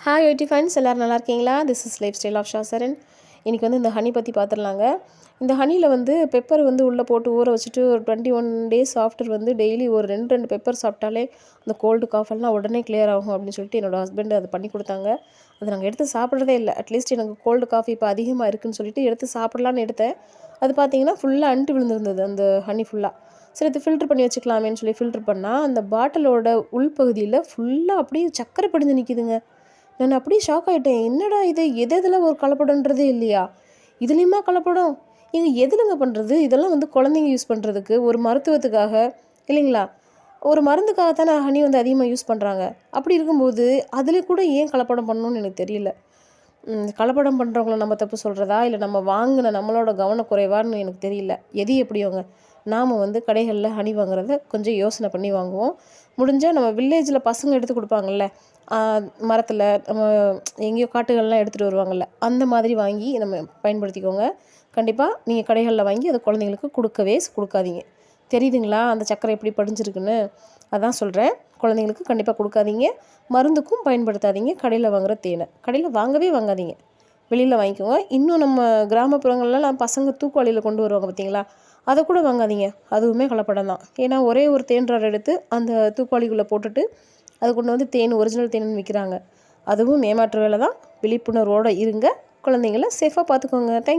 Hi யூடி friends, எல்லோரும் நல்லா இருக்கீங்களா? This is life style of Shasharan. இன்றைக்கி இந்த ஹனி பற்றி பார்த்துடலாங்க. இந்த ஹனியில் பெப்பர் உள்ளே போட்டு ஊற வச்சுட்டு ஒரு 21 டேஸ் ஆஃப்டர் டெய்லி ஒரு 2 பெப்பர் சாப்பிட்டாலே அந்த கோல்டு காஃபெல்லாம் உடனே கிளியர் ஆகும் அப்படின்னு சொல்லிட்டு என்னோடய ஹஸ்பண்ட் அதை பண்ணி கொடுத்தாங்க. அதை நாங்கள் எடுத்து சாப்பிட்றதே இல்லை. அட்லீஸ்ட் எனக்கு கோல்டு காஃபி இப்போ அதிகமாக இருக்குதுன்னு சொல்லிட்டு எடுத்து சாப்பிட்லான்னு எடுத்தேன். அது பார்த்தீங்கன்னா ஃபுல்லாக அண்டு விழுந்திருந்தது அந்த ஹனி ஃபுல்லாக. சரி, இது ஃபில்ட்ரு பண்ணி வச்சுக்கலாமேன்னு சொல்லி ஃபில்ட்ரு பண்ணால் அந்த பாட்டிலோட உள்பகுதியில் ஃபுல்லாக அப்படியே சக்கரை படிஞ்சு நிற்கிதுங்க. நான் அப்படியே ஷாக் ஆகிட்டேன். என்னடா இது, எதில் ஒரு கலப்படன்றதே இல்லையா? இதுலேயுமா கலப்படம்? இங்கே எதுலங்க பண்ணுறது? இதெல்லாம் குழந்தைங்க யூஸ் பண்ணுறதுக்கு, ஒரு மருத்துவத்துக்காக இல்லைங்களா? ஒரு மருந்துக்காக தானே ஹனி அதிகமாக யூஸ் பண்ணுறாங்க. அப்படி இருக்கும்போது அதில் கூட ஏன் கலப்படம் பண்ணணும்னு எனக்கு தெரியல. கலப்படம் பண்ணுறவங்கள நம்ம தப்பு சொல்கிறதா, இல்லை நம்ம வாங்கின நம்மளோட கவனக்குறைவான்னு எனக்கு தெரியல. எது எப்படியோங்க, நாம் கடைகளில் ஹனி வாங்குறத கொஞ்சம் யோசனை பண்ணி வாங்குவோம். முடிஞ்சால் நம்ம வில்லேஜில் பசங்க எடுத்து கொடுப்பாங்கள்ல, மரத்தில் நம்ம எங்கேயோ காட்டுகள்லாம் எடுத்துகிட்டு வருவாங்கள்ல, அந்த மாதிரி வாங்கி நம்ம பயன்படுத்திக்கோங்க. கண்டிப்பாக நீங்கள் கடைகளில் வாங்கி அதை குழந்தைங்களுக்கு கொடுக்காதீங்க. தெரியுதுங்களா அந்த சக்கரை எப்படி படிஞ்சிருக்குன்னு? அதான் சொல்கிறேன். குழந்தைங்களுக்கு கண்டிப்பாக கொடுக்காதீங்க. மருந்துக்கும் பயன்படுத்தாதீங்க. கடையில் வாங்குகிற தேனை கடையில் வாங்காதீங்க, வெளியில் வாங்கிக்கோங்க. இன்னும் நம்ம கிராமப்புறங்கள்லாம் பசங்க தூக்குவாளியில் கொண்டு வருவாங்க பார்த்தீங்களா, அதை கூட வாங்காதீங்க. அதுவுமே கலப்படம் தான். ஏன்னா ஒரே ஒரு தேன்றார் எடுத்து அந்த தூக்குவாளிக்குள்ளே போட்டுட்டு அது கொண்டு தேன் ஒரிஜினல் தேன்னு விற்கிறாங்க. அதுவும் ஏமாற்று வேலை தான். விழிப்புணர்வோடு இருங்க. குழந்தைங்கள சேஃபாக பார்த்துக்கோங்க. தேங்க்யூ.